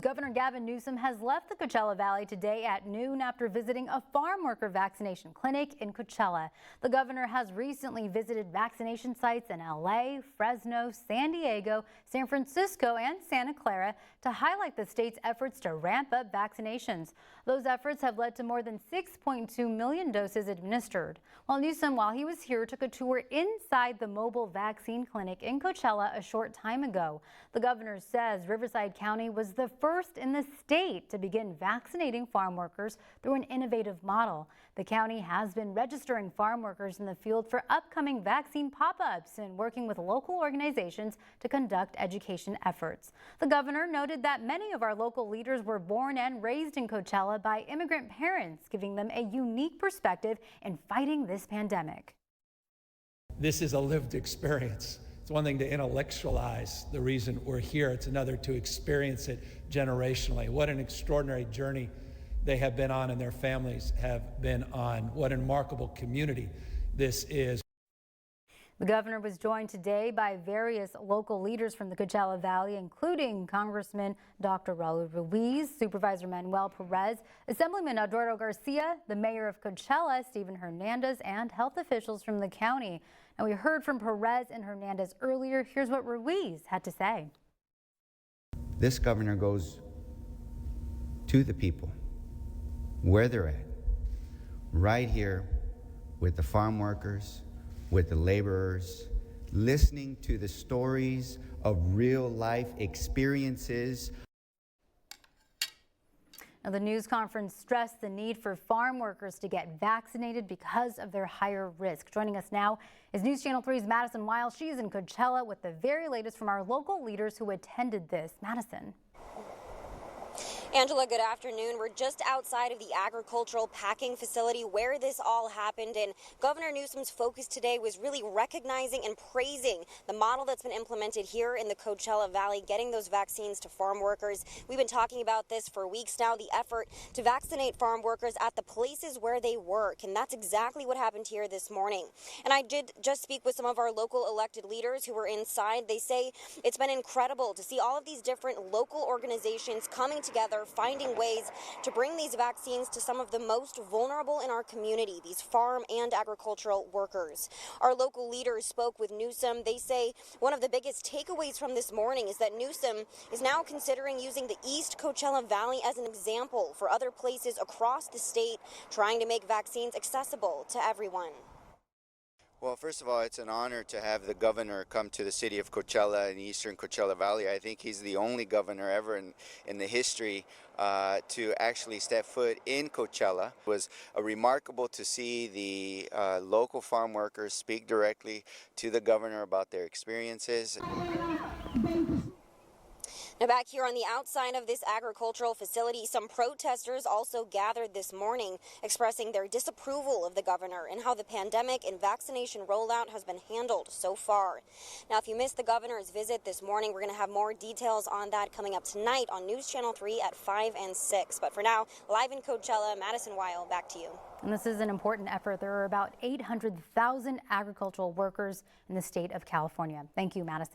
Governor Gavin Newsom has left the Coachella Valley today at noon after visiting a farm worker vaccination clinic in Coachella. The governor has recently visited vaccination sites in LA, Fresno, San Diego, San Francisco, and Santa Clara to highlight the state's efforts to ramp up vaccinations. Those efforts have led to more than 6.2 million doses administered. While Newsom, while he was here, took a tour inside the mobile vaccine clinic in Coachella a short time ago. The governor says Riverside County was the first in the state to begin vaccinating farm workers through an innovative model. The county has been registering farm workers in the field for upcoming vaccine pop-ups and working with local organizations to conduct education efforts. The governor noted that many of our local leaders were born and raised in Coachella by immigrant parents, giving them a unique perspective in fighting this pandemic. This is a lived experience. It's one thing to intellectualize the reason we're here. It's another to experience it generationally. What an extraordinary journey they have been on and their families have been on. What a remarkable community this is. The governor was joined today by various local leaders from the Coachella Valley, including Congressman Dr. Raul Ruiz, Supervisor Manuel Perez, Assemblyman Eduardo Garcia, the mayor of Coachella, Stephen Hernandez, and health officials from the county. And we heard from Perez and Hernandez earlier. Here's what Ruiz had to say. This governor goes to the people, where they're at, right here with the farm workers, with the laborers, listening to the stories of real life experiences. Now, the news conference stressed the need for farm workers to get vaccinated because of their higher risk. Joining us now is News Channel 3's Madison Weil. She's in Coachella with the very latest from our local leaders who attended this. Madison. Angela, good afternoon. We're just outside of the agricultural packing facility where this all happened, and Governor Newsom's focus today was really recognizing and praising the model that's been implemented here in the Coachella Valley, getting those vaccines to farm workers. We've been talking about this for weeks now, the effort to vaccinate farm workers at the places where they work, and that's exactly what happened here this morning. And I did just speak with some of our local elected leaders who were inside. They say it's been incredible to see all of these different local organizations coming together, finding ways to bring these vaccines to some of the most vulnerable in our community, these farm and agricultural workers. Our local leaders spoke with Newsom. They say one of the biggest takeaways from this morning is that Newsom is now considering using the East Coachella Valley as an example for other places across the state, trying to make vaccines accessible to everyone. Well, first of all, it's an honor to have the governor come to the city of Coachella in the eastern Coachella Valley. I think he's the only governor ever in the history to actually step foot in Coachella. It was remarkable to see the local farm workers speak directly to the governor about their experiences. Now, back here on the outside of this agricultural facility, some protesters also gathered this morning expressing their disapproval of the governor and how the pandemic and vaccination rollout has been handled so far. Now, if you missed the governor's visit this morning, we're going to have more details on that coming up tonight on News Channel 3 at 5 and 6. But for now, live in Coachella, Madison Weil, back to you. And this is an important effort. There are about 800,000 agricultural workers in the state of California. Thank you, Madison.